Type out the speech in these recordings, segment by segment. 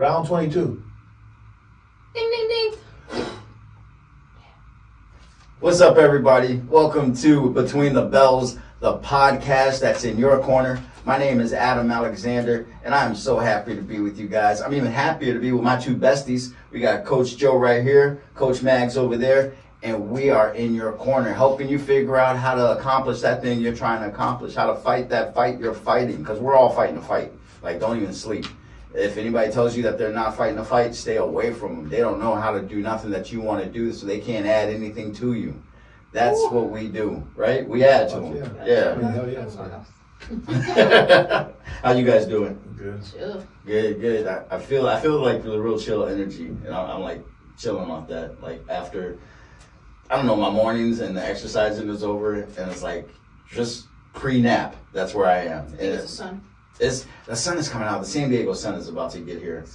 Round 22. Ding, ding, ding. What's up, everybody? Welcome to Between the Bellz, the podcast that's in your corner. My name is Adam Alexander, and I'm so happy to be with you guys. I'm even happier to be with my two besties. We got Coach Joe right here, Coach Magz over there, and we are in your corner, helping you figure out how to accomplish that thing you're trying to accomplish, how to fight that fight you're fighting, because we're all fighting a fight. Like, don't even sleep. If anybody tells you that they're not fighting a fight, stay away from them. They don't know how to do nothing that you want to do, so they can't add anything to you. That's what we do, right? We add to them. Yeah. Hell yeah, sorry. How you guys doing? Good. Chill. Good. I feel like the real chill energy, and I'm like chilling off that. Like after, I don't know, my mornings and the exercising is over, and it's like just pre-nap. That's where I am. And It's the sun. The sun is coming out. The San Diego sun is about to get here.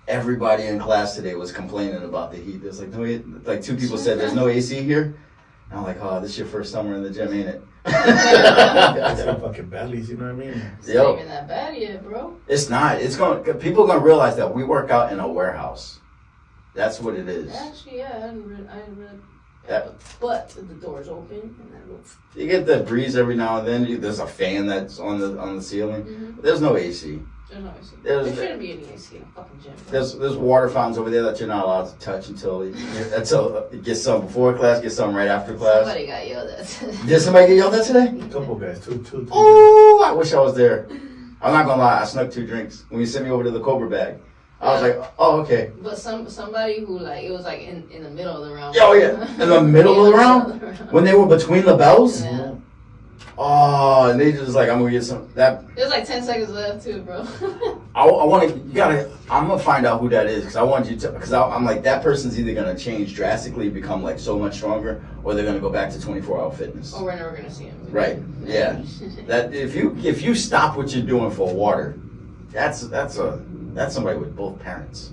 Everybody in class today was complaining about the heat. There's like two people said there's no AC here. And I'm like, oh, this is your first summer in the gym, ain't it? That's some fucking bellies, you know what I mean? It's not even that bad yet, bro. It's not. People are gonna realize that we work out in a warehouse. That's what it is. Actually, yeah, I didn't really. Yeah. But the door's open and then You get the breeze every now and then. There's a fan that's on the ceiling. Mm-hmm. But there's no AC. There's no AC. There shouldn't be any AC in a fucking gym. There's water fountains over there that you're not allowed to touch until you get some before class, get some right after class. Somebody got yelled at. Did somebody get yelled at today? A couple guys, two. Oh, I wish I was there. I'm not gonna lie, I snuck 2 drinks when you sent me over to the Cobra bag. I was like, oh, okay. But somebody who it was like in the middle of the round. Oh yeah, in the middle of the round when they were between the bells. Yeah. Oh, and they just like, I'm gonna get some that. There's like 10 seconds left too, bro. I'm gonna find out who that is because I want you to, because I'm like, that person's either gonna change drastically, become like so much stronger, or they're gonna go back to 24-hour fitness. Or we're never gonna see him. Right. Yeah. That if you stop what you're doing for water, that's somebody with both parents.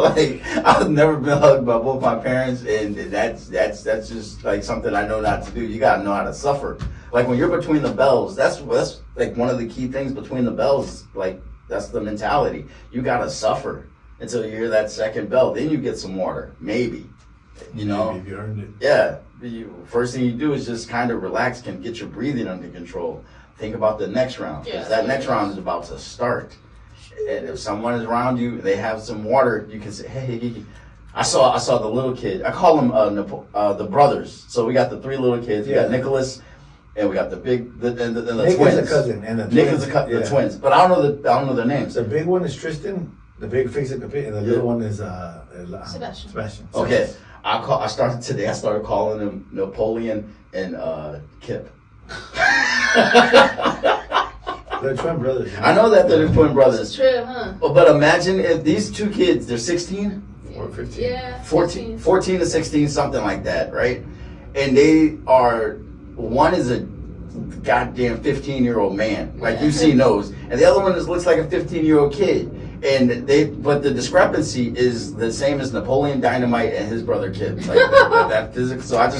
Like, I've never been hugged by both my parents, and that's just like something I know not to do. You gotta know how to suffer. Like when you're between the bells, that's like one of the key things between the bells. Like that's the mentality. You gotta suffer until you hear that second bell. Then you get some water, maybe. You know. Maybe you earned it. Yeah. First thing you do is just kind of relax, can get your breathing under control. Think about the next round, because that next round is about to start. And if someone is around you, they have some water, you can say, hey. I saw the little kid. I call them the brothers. So we got the 3 little kids. We got Nicholas, and we got the big the Nick twins. is a cousin, and the Nick twins. is the twins. But I don't know their names. The big one is Tristan. The big face at the pit, and the little one is Sebastian. Okay. I started calling them Napoleon and Kip. They're twin brothers. I know that they're twin brothers. It's true, huh? But imagine if these 2 kids, they're 16? Or 15. Yeah. 14 to 16, something like that, right? And one is a goddamn 15-year-old man, like you've seen those, and the other one looks like a 15-year-old kid. But the discrepancy is the same as Napoleon Dynamite and his brother Kid. Like that physics. So like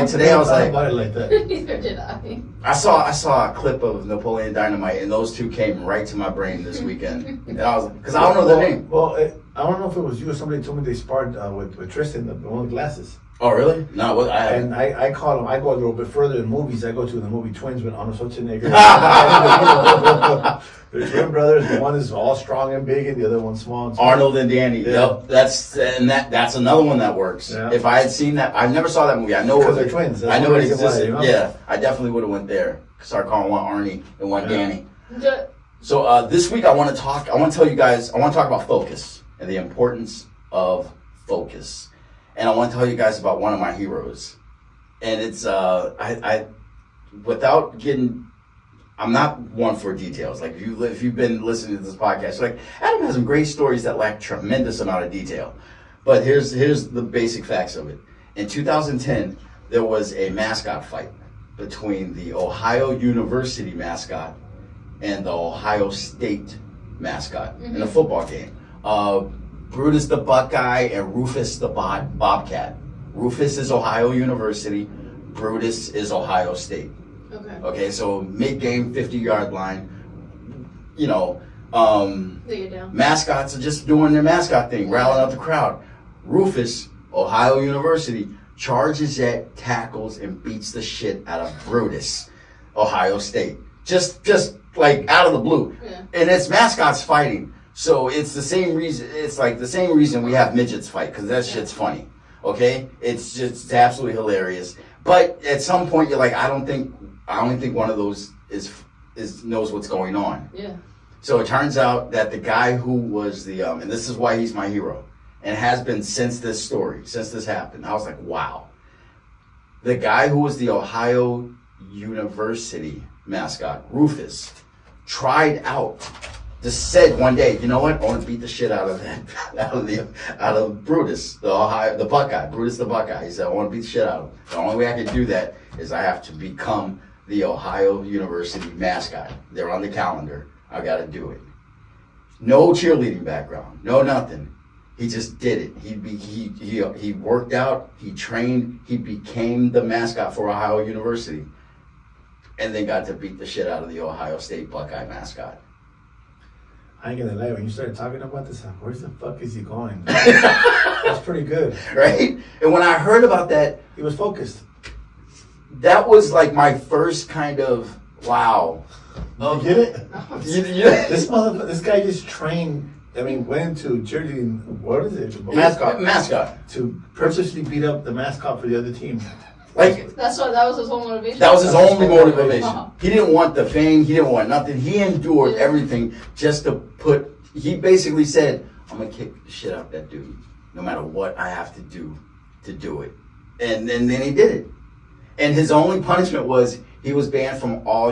today I was like, that. Neither did I. I saw a clip of Napoleon Dynamite, and those 2 came right to my brain this weekend. And I was, because I don't know their name. Well, I don't know if it was you or somebody told me they sparred with Tristan, the one with glasses. Oh, really? No, I haven't. And I call him. I go a little bit further in movies. I go to the movie Twins with Arnold Schwarzenegger. They're twin brothers. The one is all strong and big, and the other one's small and small. Arnold and Danny. Yeah. Yep. That's another one that works. Yeah. If I had seen that, I never saw that movie. I know because they're twins. I know it existed. Why, you know? Yeah, I definitely would have went there. Start calling one Arnie and one Danny. Good. So this week I want to talk about focus and the importance of focus. And I want to tell you guys about one of my heroes. And it's I'm not one for details. Like if you've been listening to this podcast, like Adam has some great stories that lack tremendous amount of detail. But here's the basic facts of it. In 2010, there was a mascot fight between the Ohio University mascot and the Ohio State mascot in a football game. Brutus the Buckeye and Rufus the Bobcat. Rufus is Ohio University. Brutus is Ohio State. Okay. Okay, so mid-game 50-yard line. Mascots are just doing their mascot thing, rallying up the crowd. Rufus, Ohio University, charges at, tackles, and beats the shit out of Brutus, Ohio State. Just like out of the blue. Yeah. And it's mascots fighting. So it's the same reason, it's like the same reason we have midgets fight, because that shit's funny. Okay? It's absolutely hilarious. But at some point you're like, I don't think one of those is knows what's going on. Yeah. So it turns out that the guy who was the, and this is why he's my hero, and has been since this happened. I was like, wow. The guy who was the Ohio University mascot, Rufus, tried out, just said one day, you know what? I want to beat the shit out of Brutus, the Buckeye, Brutus the Buckeye. He said, I want to beat the shit out of him. The only way I can do that is I have to become the Ohio University mascot. They're on the calendar. I got to do it. No cheerleading background, no nothing. He just did it. He worked out, he trained, he became the mascot for Ohio University, and then got to beat the shit out of the Ohio State Buckeye mascot. I ain't gonna lie, when you started talking about this, where the fuck is he going? That's pretty good. Right? And when I heard about that, He was focused. that was like my first kind of, wow. You get it? Yeah. This guy just trained, went to cheerleading, what is it? Mascot. To purposely beat up the mascot for the other team. Like, That was his whole motivation. that was his only motivation. Wow. He didn't want the fame. He didn't want nothing. He endured everything just to he basically said, I'm going to kick the shit out of that dude, no matter what I have to do it. And then he did it. And his only punishment was he was banned from all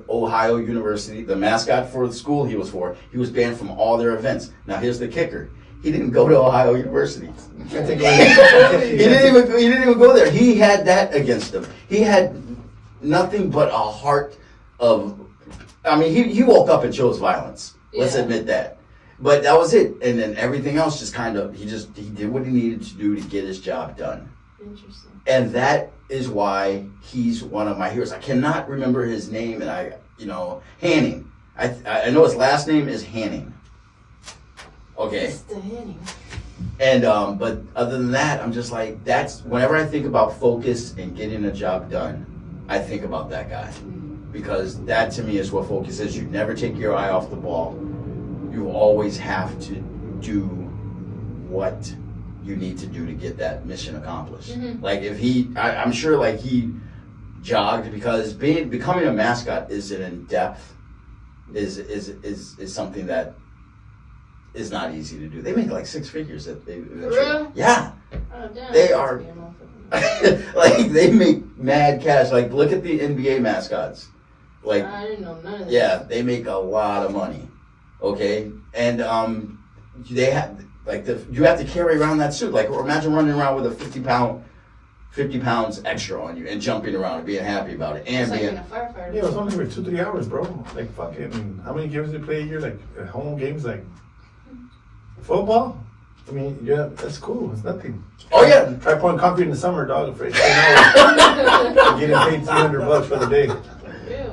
Ohio University, the mascot for the school he was for. He was banned from all their events. Now here's the kicker. He didn't go to Ohio University. He didn't even go there. He had that against him. He had nothing but a heart of, he woke up and chose violence. Let's admit that. But that was it. And then everything else just kind of, he did what he needed to do to get his job done. Interesting. And that is why he's one of my heroes. I cannot remember his name, and Hanning. I know his last name is Hanning. Okay. Mr. Hanning. And but other than that, I'm just like, that's whenever I think about focus and getting a job done, I think about that guy, because that to me is what focus is. You never take your eye off the ball. You always have to do what you need to do to get that mission accomplished. Mm-hmm. Like if I'm sure like he jogged, because becoming a mascot is an in-depth, is something that is not easy to do. They make like six figures at they. Real? Yeah. Oh, damn. They are like they make mad cash. Like look at the NBA mascots. Like I didn't know none of this. Yeah, they make a lot of money. Okay, and they have you have to carry around that suit. Like imagine running around with a 50 pounds extra on you and jumping around and being happy about it. And it's like being being a firefighter. Yeah, it was only for 2-3 hours, bro. Like fucking, how many games do you play a year? Like home games, like football. That's cool. It's nothing. Oh yeah, Try pouring concrete in the summer, dog. For 10 hours, getting paid $300 for the day.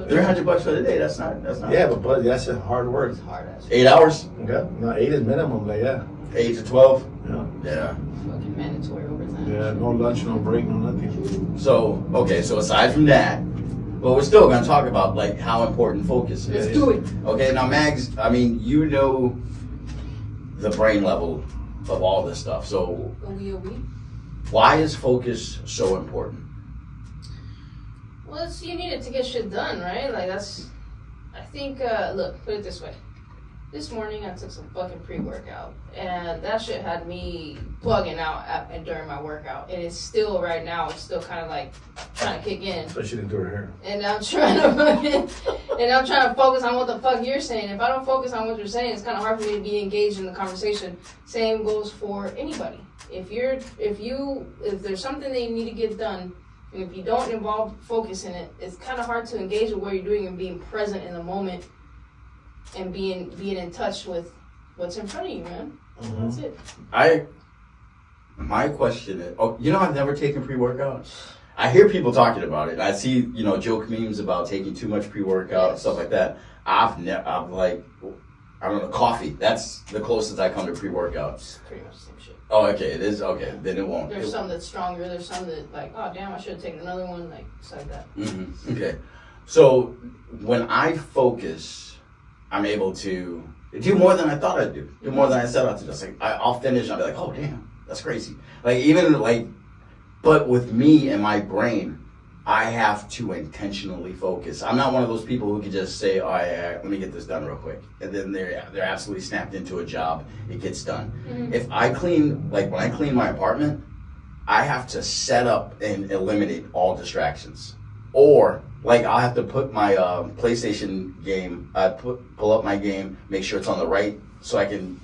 $300 for the day. That's not. Yeah, but that's hard work. It's hard as 8 hours. Yeah, no, 8 is minimum. Like 8 to 12. Yeah. fucking mandatory overtime. Yeah, no lunch, no break, no nothing. So aside from that, but we're still going to talk about like how important focus is. Let's do it. Okay, now Magz, you know the brain level of all this stuff. So why is focus so important? Well, you need it to get shit done, right? Like I think, look, put it this way. This morning I took some fucking pre-workout, and that shit had me bugging out during my workout, and it's still right now. It's still kind of like trying to kick in. So she didn't do her hair. And I'm trying to focus on what the fuck you're saying. If I don't focus on what you're saying, it's kind of hard for me to be engaged in the conversation. Same goes for anybody. If there's something that you need to get done, and if you don't involve focus in it, it's kind of hard to engage with what you're doing and being present in the moment. And being in touch with what's in front of you, man. Mm-hmm. That's it. My question is, I've never taken pre-workout. I hear people talking about it. I see, joke memes about taking too much pre-workout and stuff like that. I'm like, I don't know, coffee. That's the closest I come to pre-workout. It's pretty much the same shit. Oh, okay, it is? Okay, then it won't. There's some that's stronger. There's some that like, oh damn, I should have taken another one. Like, it's like that. Mm-hmm. Okay. So when I focus, I'm able to do more than I thought I'd do. Do more than I set out to do. Like, I'll finish and I'll be like, oh damn, that's crazy. But with me and my brain, I have to intentionally focus. I'm not one of those people who can just say, "Oh, yeah, let me get this done real quick," and then they're absolutely snapped into a job. It gets done. Mm-hmm. If I clean, like when I clean my apartment, I have to set up and eliminate all distractions. Or like I'll have to put my PlayStation game, pull up my game, make sure it's on the right, so I can.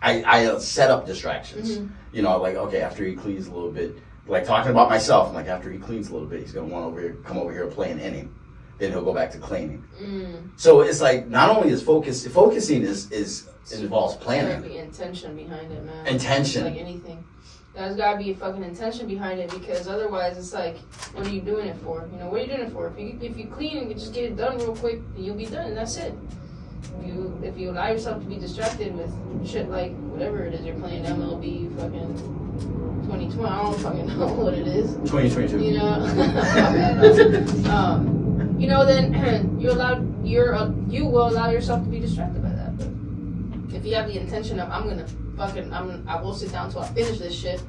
I set up distractions. Mm-hmm. Like okay, after he cleans a little bit. Like talking about myself, I'm like after he cleans a little bit, he's gonna want to come over here and play an inning. Then he'll go back to cleaning. So it's like not only is focusing is involves planning. There gotta be intention behind it, man. Intention. Like anything, there's gotta be a fucking intention behind it because otherwise it's like, what are you doing it for? What are you doing it for? If you clean and you just get it done real quick, you'll be done and that's it. If you allow yourself to be distracted with shit like whatever it is you're playing, MLB, fucking 2020, I don't fucking know what it is. 2022. Then you will allow yourself to be distracted by that. But if you have the intention of I will sit down until I finish this shit,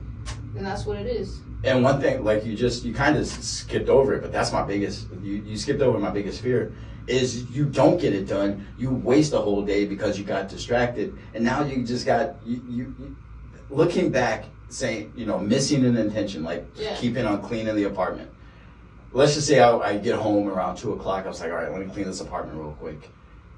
then that's what it is. And one thing, like you kind of skipped over it, but that's my biggest. You skipped over my biggest fear. Is you don't get it done, you waste a whole day because you got distracted, and now you just got you looking back saying missing an intention, like keeping on cleaning the apartment. Let's just say I get home around 2:00. I was like, all right, let me clean this apartment real quick.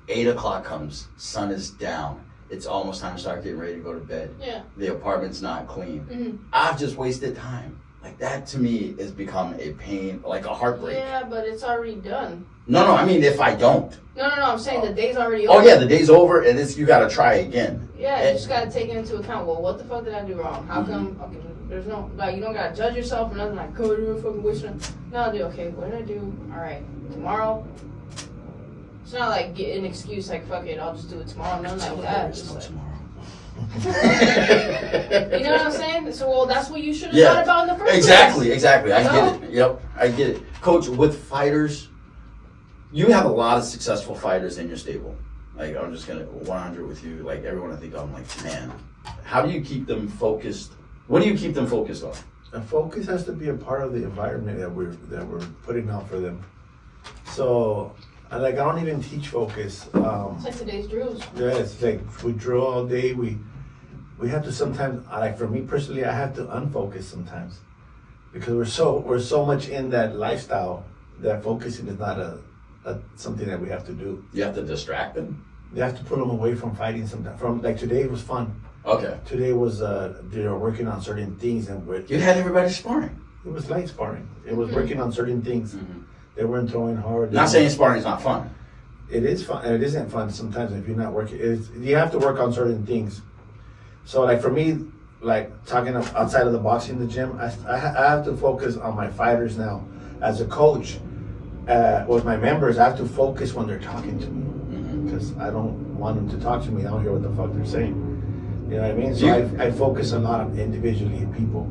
8:00 comes, sun is down. It's almost time to start getting ready to go to bed. Yeah. The apartment's not clean. Mm-hmm. I've just wasted time. Like that to me has become a pain, like a heartbreak. Yeah, but it's already done. No, I mean if I don't. No, I'm saying the day's already over. Oh yeah, the day's over and you gotta try again. Yeah, you just gotta take it into account. Well, what the fuck did I do wrong? How come? Okay, there's no you don't gotta judge yourself or nothing like, go do a fucking wasting. No, dude. Okay, what did I do? All right, tomorrow. It's not like get an excuse like fuck it, I'll just do it tomorrow. Nothing like that. Just like, tomorrow. You know what I'm saying? So that's what you should have thought about in the first place. Exactly. I get it. Yep, I get it. Coach, with fighters, you have a lot of successful fighters in your stable. Like I'm just gonna 100 with you. Like everyone I think I'm like, man, how do you keep them focused? What do you keep them focused on? A focus has to be a part of the environment that we're putting out for them. So I don't even teach focus. It's like today's drills. Yeah, it's like we drill all day. We have to sometimes, like for me personally, I have to unfocus sometimes because we're so much in that lifestyle that focusing is not a something that we have to do. You have to distract them. You have to pull them away from fighting sometimes. From like today was fun. Okay. Today was they were working on certain things and you had everybody sparring. It was light sparring. It was working on certain things. Mm-hmm. They weren't throwing hard. Not saying sparring is not fun. It is fun, and it isn't fun sometimes if you're not working. You have to work on certain things. So, like for me, like talking outside of the boxing, the gym, I have to focus on my fighters now. As a coach, with my members, I have to focus when they're talking to me because I don't want them to talk to me. I don't hear what the fuck they're saying. You know what I mean? So I focus a lot on individually people.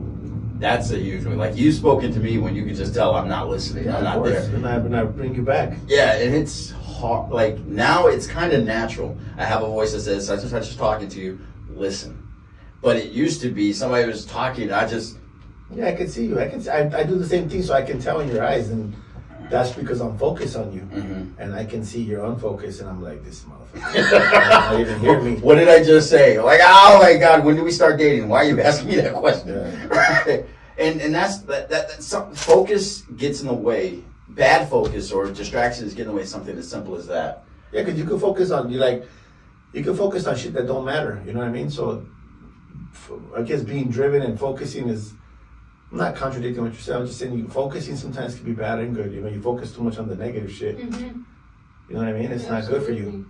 That's a huge one. Like you've spoken to me when you could just tell I'm not listening. Yeah, I'm not there. And I bring you back. Yeah, and it's hard. Like now it's kind of natural. I have a voice that says, "I'm just talking to you. Listen." But it used to be somebody was talking. I can see you. I do the same thing, so I can tell in your eyes, and that's because I'm focused on you, and I can see you're unfocused, and I'm like, this motherfucker. Not even hear me. What did I just say? Like, oh my God, when did we start dating? Why are you asking me that question? Yeah. Right? And that's focus gets in the way. Bad focus or distractions get in the way of something as simple as that. Yeah, because you can focus on shit that don't matter. You know what I mean? So I guess being driven and focusing is. I'm not contradicting what you're saying. I'm just saying focusing sometimes can be bad and good. You focus too much on the negative shit. Mm-hmm. You know what I mean? It's not good for you.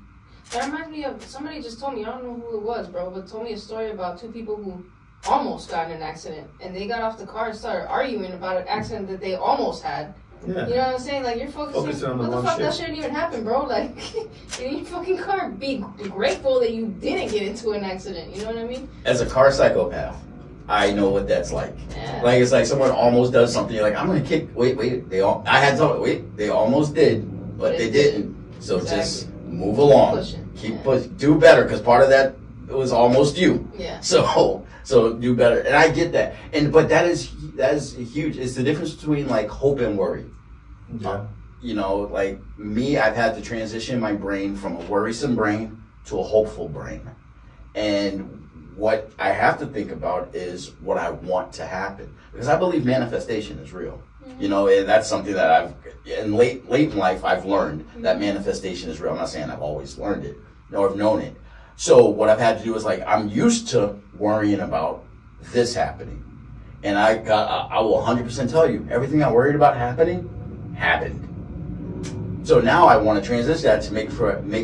That reminds me of somebody just told me. I don't know who it was, bro, but told me a story about two people who almost got in an accident, and they got off the car and started arguing about an accident that they almost had. Yeah. You know what I'm saying? Like, you're focusing on the what the wrong fuck? shit. That shouldn't even happen, bro. Like, get in your fucking car. Be grateful that you didn't get into an accident. You know what I mean? As a car psychopath, I know what that's like. Yeah. Like, it's like someone almost does something. You're like, I'm gonna kick. Wait. They almost did, but they didn't. So just move along. Keep pushing. Do better, because part of that was almost you. Yeah. So do better, and I get that. But that is huge. It's the difference between like hope and worry. Yeah. You know, like me, I've had to transition my brain from a worrisome brain to a hopeful brain. And what I have to think about is what I want to happen. Because I believe manifestation is real. Mm-hmm. You know, and that's something that late in life, I've learned that manifestation is real. I'm not saying I've always learned it, nor have known it. So what I've had to do is like, I'm used to worrying about this happening. And I will 100% tell you, everything I worried about happened. So now I want to transition that to make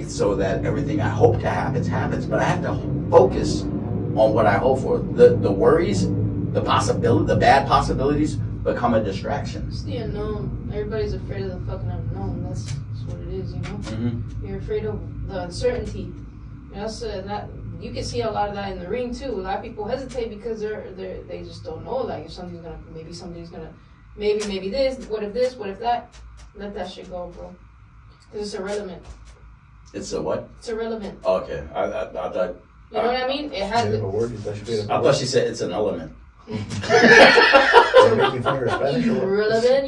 so that everything I hope to happens. But I have to focus on what I hope for. The worries, the bad possibilities become a distraction. It's the unknown. Everybody's afraid of the fucking unknown. That's what it is, you know? Mm-hmm. You're afraid of the uncertainty. That you can see a lot of that in the ring too. A lot of people hesitate because they just don't know. Like, if something's gonna, maybe this. What if that? Let that shit go, bro. Because it's irrelevant. It's a what? It's irrelevant. Okay, I thought. You know what I mean? It has. I thought she said it's an element. Irrelevant.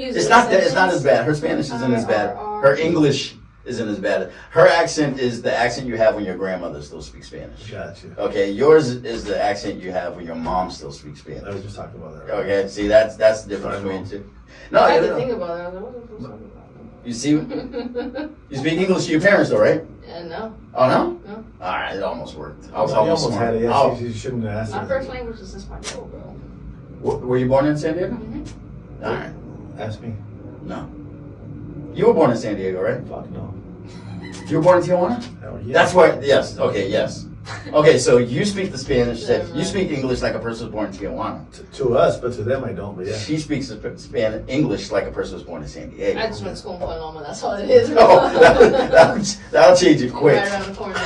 It's not as bad. Her Spanish isn't as bad. Her English isn't as bad. Her accent is the accent you have when your grandmother still speaks Spanish. Gotcha. Okay, yours is the accent you have when your mom still speaks Spanish. I was just talking about that. Okay, see, that's the difference between two. No, I had to think about that. I was like, what the fuck's talking about? You see, you speak English to your parents, though, right? No. Oh no? No. All right, it almost worked. I was You almost almost smart. had it. Yeah, you shouldn't have asked. My first language is Espanol, bro. Were you born in San Diego? Mm-hmm. All right. Ask me. No. You were born in San Diego, right? Fuck no. You were born in Tijuana? Hell yeah. That's where. Yes. Okay. Yes. Okay. So you speak the Spanish. You speak English like a person was born in Tijuana. To us, but to them I don't. But yeah. She speaks English like a person was born in San Diego. I just went to school in Paloma. That's all it is. Oh, that'll change it quick. Right around the corner.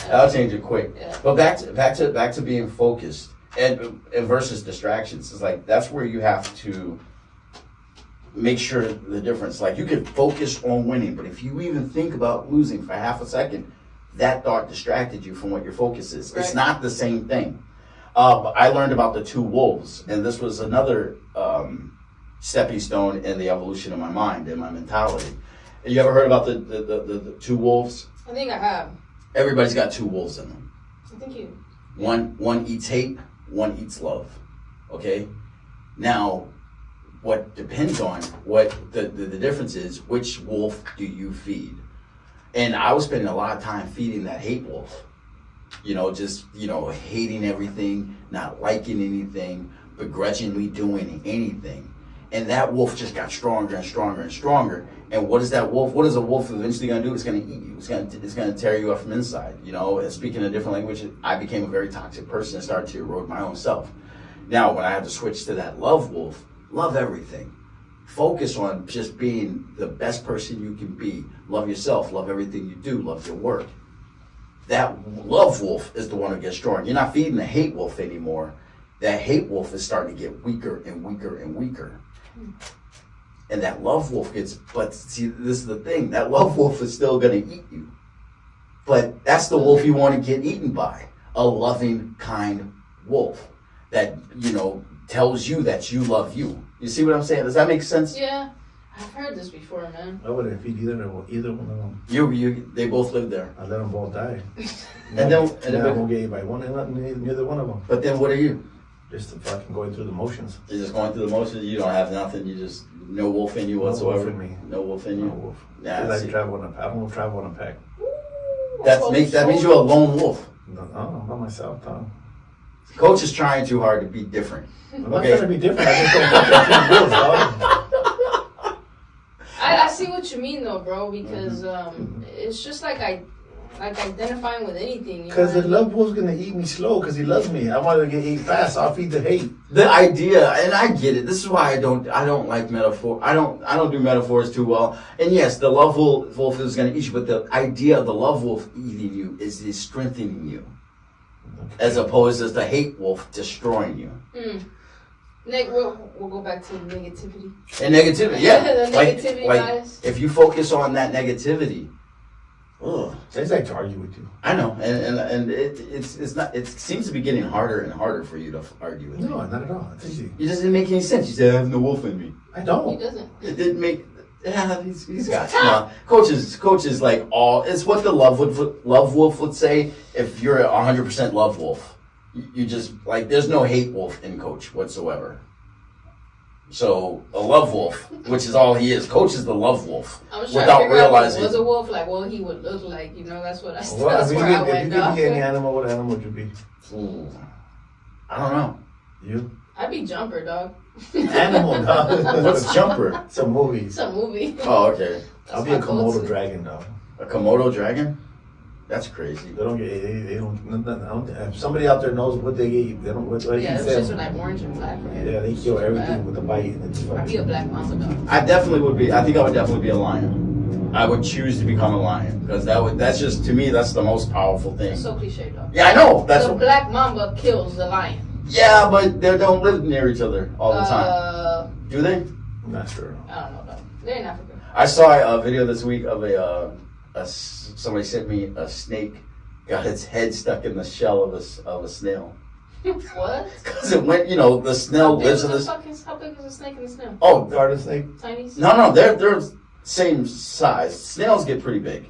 That'll change it quick. Yeah. But back to being focused and versus distractions. It's like that's where you have to make sure the difference. Like, you could focus on winning, but if you even think about losing for half a second, that thought distracted you from what your focus is. Right. It's not the same thing. I learned about the two wolves, and this was another stepping stone in the evolution of my mind and my mentality. You ever heard about the two wolves? I think I have. Everybody's got two wolves in them. I think you. One eats hate, one eats love. Okay? Now, what depends on what the difference is, which wolf do you feed? And I was spending a lot of time feeding that hate wolf. Just hating everything, not liking anything, begrudgingly doing anything. And that wolf just got stronger and stronger and stronger. And what is that wolf? What is a wolf eventually going to do? It's going to eat you. It's going to tear you up from inside. And speaking a different language, I became a very toxic person and started to erode my own self. Now, when I had to switch to that love wolf, love everything. Focus on just being the best person you can be. Love yourself. Love everything you do. Love your work. That love wolf is the one who gets strong. You're not feeding the hate wolf anymore. That hate wolf is starting to get weaker and weaker and weaker. And that love wolf but see, this is the thing. That love wolf is still going to eat you. But that's the wolf you want to get eaten by. A loving, kind wolf that, tells you that you love you. You see what I'm saying? Does that make sense? Yeah. I've heard this before, man. I wouldn't feed either one of them. They both live there. I let them both die. And then I won't get eaten by one, and neither one of them. But then what are you? Just fucking going through the motions. You're just going through the motions. You don't have nothing. You just no wolf in you whatsoever. No wolf in me. No wolf in you. No wolf. Yeah, I don't travel in a pack. That means you're a lone wolf. No, not myself. No. Coach is trying too hard to be different. I'm not trying to be different. I just don't want to be wolves, dog. I see what you mean though, bro, because it's just like like identifying with anything. Because the love wolf's gonna eat me slow because he loves me. I want to get eat fast. So I'll feed the hate. The idea, and I get it. This is why I don't like metaphor. I don't do metaphors too well. And yes, the love wolf is gonna eat you, but the idea of the love wolf eating you is strengthening you, as opposed to the hate wolf destroying you. We'll go back to negativity. And negativity, yeah. The negativity bias. If you focus on that negativity, They like to argue with you. I know, and it's not. It seems to be getting harder and harder for you to argue with me. No, not at all. It's easy. It doesn't make any sense. You said I have no wolf in me. I He don't. doesn't. It didn't make. Yeah, these guys. Coaches like all. It's what the love wolf would say. If you're 100% love wolf, you just like there's no hate wolf in coach whatsoever. So a love wolf, which is all he is. Coach is the love wolf. I was trying without to figure realizing. out what was a wolf, like what he would look like. That's what I. Well, That's where I if went. you Dog. could be any animal, what animal would you be? Ooh, I don't know. You? I'd be Jumper, dog. Animal, dog. What's Jumper? It's a movie. It's a movie. Oh, okay. I'll be a Komodo dragon, dog. A Komodo dragon? That's crazy. They don't get. They don't. If somebody out there knows what they eat, they don't. What they Yeah, eat it's them. just like orange and black, right? Yeah, they kill everything with a bite, and it's I'd fun. be a black mamba dog. I definitely would be. I think I would definitely be a lion. I would choose to become a lion because that's just to me that's the most powerful thing. It's so cliche, dog. Yeah, I know. That's the what, black mamba kills the lion. yeah, but they don't live near each other all the time. Do they? I'm not sure. I don't know, dog. They're in Africa. I saw a video this week of somebody sent me a snake got its head stuck in the shell of a snail. What? Because it went, the snail lives in this. How big is a snake in the snail? Oh, Garden snake. Tiny? no, they're same size. Snails get pretty big,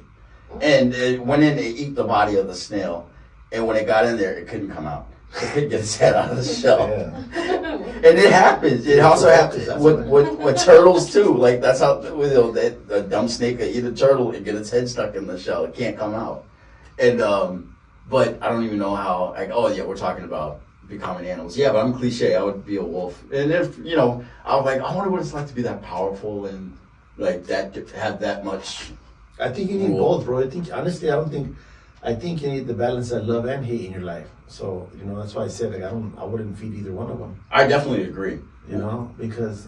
and it went in to eat the body of the snail, and when it got in there, it couldn't come out. It couldn't get its head out of the shell. Yeah. And it happens. It also happens with turtles too. Like that's how the dumb snake that eat a turtle and get its head stuck in the shell. It can't come out. And but I don't even know how. Like, oh yeah, we're talking about becoming animals. Yeah, but I'm cliche. I would be a wolf. And if I was like, I wonder what it's like to be that powerful and like that to have that much. I think you need both, bro. I think honestly, I think you need the balance of love and hate in your life. So that's why I said like I wouldn't feed either one of them. I definitely agree. Because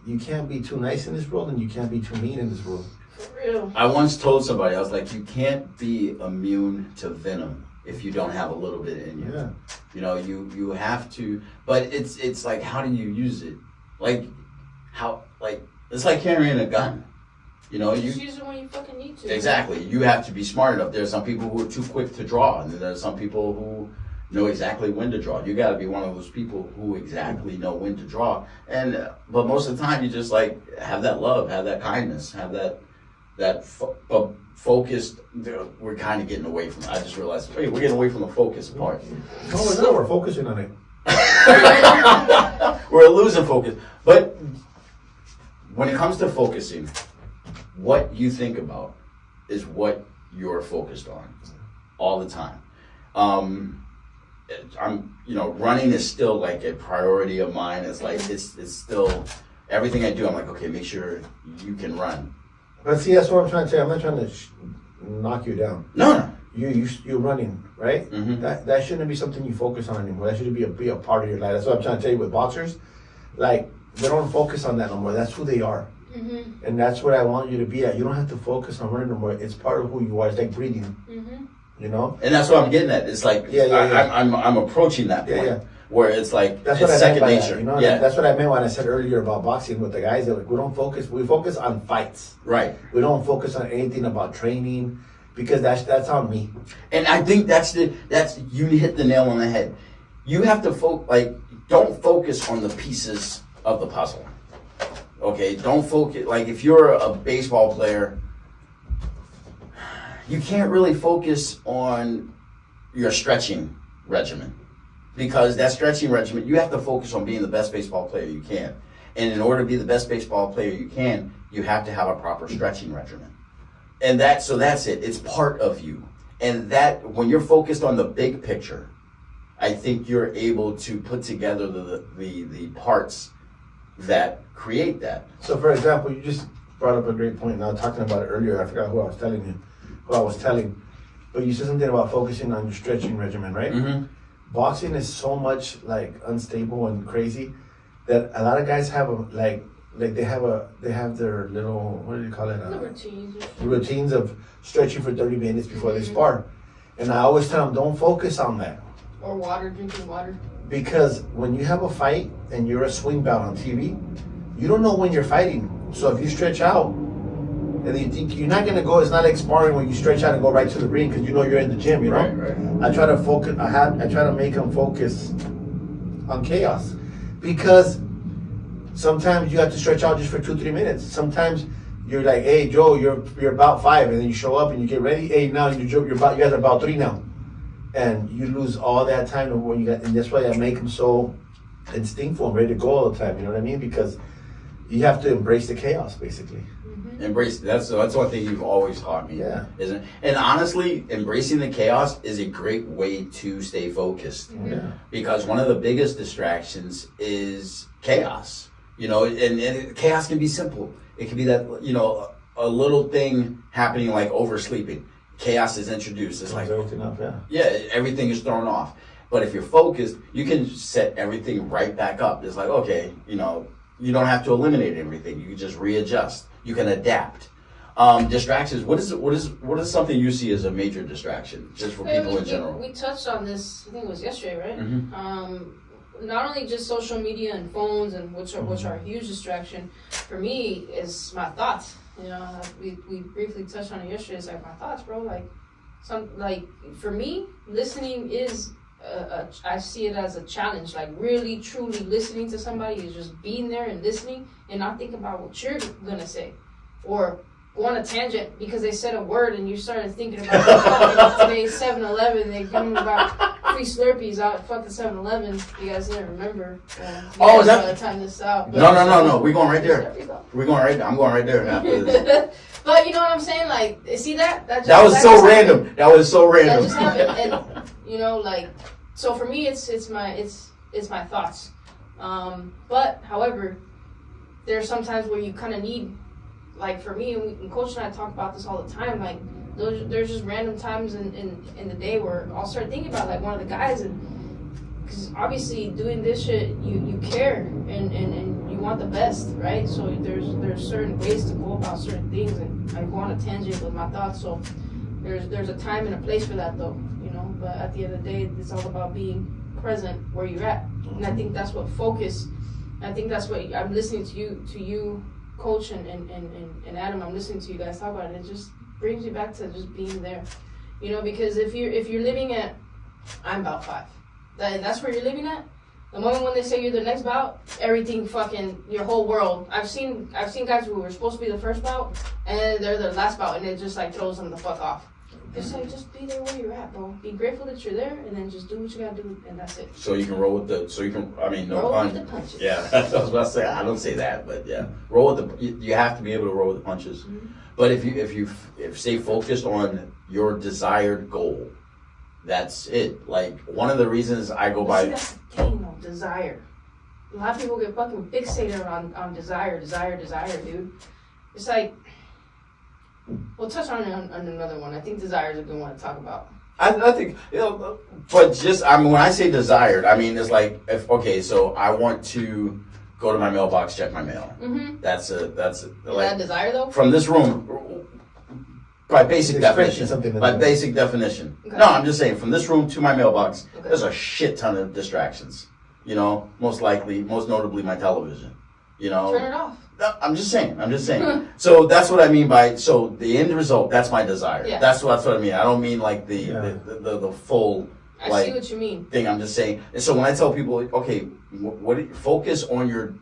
you can't be too nice in this world and you can't be too mean in this world. For real. I once told somebody, I was like, you can't be immune to venom if you don't have a little bit in you. Yeah. You have to, but it's like, how do you use it? Like, it's like carrying a gun. Just use it when you fucking need to. Exactly. You have to be smart enough. There's some people who are too quick to draw, and then there's some people who know exactly when to draw. You got to be one of those people who exactly know when to draw. And but most of the time, you just like have that love, have that kindness, have that focused. We're kind of getting away from it. I just realized, wait, we're getting away from the focus part. No, we're not. We're focusing on it. We're losing focus. But when it comes to focusing, what you think about is what you're focused on all the time. Running is still like a priority of mine. It's like it's still everything I do. I'm like, okay, make sure you can run. But see, that's what I'm trying to say. I'm not trying to knock you down. No. You're running, right? Mm-hmm. That shouldn't be something you focus on anymore. That should be a part of your life. That's what I'm trying to tell you with boxers. Like they don't focus on that no more. That's who they are. Mm-hmm. And that's what I want you to be at. You don't have to focus on running no more. It's part of who you are. It's like breathing. Mm-hmm. And that's what I'm getting at. It's like I'm approaching that point where it's like that's it's what I second meant by nature. That, Yeah, that's what I meant when I said earlier about boxing with the guys. That we don't focus. We focus on fights. right. We don't focus on anything about training because that's on me. And I think that's you hit the nail on the head. You have to don't focus on the pieces of the puzzle. Okay, don't focus. Like if you're a baseball player, you can't really focus on your stretching regimen because that stretching regimen, you have to focus on being the best baseball player you can. And in order to be the best baseball player you can, you have to have a proper stretching regimen. And that's it. It's part of you. And that when you're focused on the big picture, I think you're able to put together the parts that create that. So, for example, you just brought up a great point. Now, talking about it earlier, I forgot who I was telling. But you said something about focusing on your stretching regimen, right? Mm-hmm. Boxing is so much like unstable and crazy that a lot of guys have they have their little, what do you call it? Routines of stretching for 30 minutes before they spar. And I always tell them, don't focus on that. Or drinking water. Because when you have a fight and you're a swing bout on TV, you don't know when you're fighting. So if you stretch out, and you think you're not gonna go, it's not like sparring when you stretch out and go right to the ring because you know you're in the gym, you know? Right. I try to focus, I try to make them focus on chaos. Because sometimes you have to stretch out just for 2-3 minutes. Sometimes you're like, hey Joe, you're about 5, and then you show up and you get ready. Hey, now you guys are about 3 now, and you lose all that time when you got. And that's why I make them so instinctful and ready to go all the time. You know what I mean? Because you have to embrace the chaos, basically. Embrace that's one thing you've always taught me. Yeah. Isn't it? And honestly, embracing the chaos is a great way to stay focused. Yeah. Because one of the biggest distractions is chaos. You know, and chaos can be simple. It can be that, you know, a little thing happening like oversleeping. Chaos is introduced. It's like everything up, yeah. Yeah, everything is thrown off. But if you're focused, you can set everything right back up. It's like, okay, you know, you don't have to eliminate everything. You can just readjust. You can adapt. Distractions. What is something you see as a major distraction, just for people in general? We touched on this. I think it was yesterday, right? Mm-hmm. Not only just social media and phones, and which are a huge distraction. For me, is my thoughts. You know, we briefly touched on it yesterday. It's like my thoughts, bro. Like for me, listening is. I see it as a challenge. Like really, truly listening to somebody is just being there and listening and not thinking about what you're gonna say, or go on a tangent because they said a word and you started thinking about today's 7-Eleven. They give me about free Slurpees out at fucking 7-Eleven. You guys didn't remember. Is that? By the time this out. No. We're going right there. We're going right there. I'm going right there after this. But you know what I'm saying? Like, see that? That was so random. Happened. That was so random. That just happened. And you know, like, so for me, it's my thoughts. But however, there are some times where you kind of need, like for me, and Coach and I talk about this all the time. Like, there's just random times in the day where I'll start thinking about like one of the guys, and because obviously doing this shit, you care and you want the best, right? So there's certain ways to go about certain things, and I go on a tangent with my thoughts. So there's a time and a place for that, though, you know. But at the end of the day, it's all about being present where you're at, and I think that's what focus. I think that's what I'm listening to you, Coach and Adam. I'm listening to you guys talk about it. It just brings me back to just being there, you know. Because if you're living at, I'm about 5. That's where you're living at. The moment when they say you're the next bout, everything fucking, your whole world. I've seen guys who were supposed to be the first bout, and they're the last bout, and it just like throws them the fuck off. Just be there where you're at, bro. Be grateful that you're there, and then just do what you gotta do, and that's it. So you can roll with no roll punch. with the punches. Yeah, I was about to say, I don't say that, but yeah, roll with you have to be able to roll with the punches. Mm-hmm. But if you stay focused on your desired goal, that's it. Like, one of the reasons I go by. See, that's the thing, though, desire. A lot of people get fucking fixated on desire, dude. It's like, we'll touch on another one. I think desire is a good one to talk about. I think, you know, but just, I mean, when I say desired, I mean, it's like, so I want to go to my mailbox, check my mail. Mm-hmm. That's Is like, that desire, though? from this room, by basic definition. By basic definition. Okay. No, I'm just saying, from this room to my mailbox, Okay. there's a shit ton of distractions. You know, most notably my television. You know, Turn it off. No, I'm just saying. So that's what I mean by, so the end result, that's my desire. Yeah. That's what I mean. I don't mean like the full, I like, see what you mean. thing. I'm just saying. And so when I tell people, okay, focus on your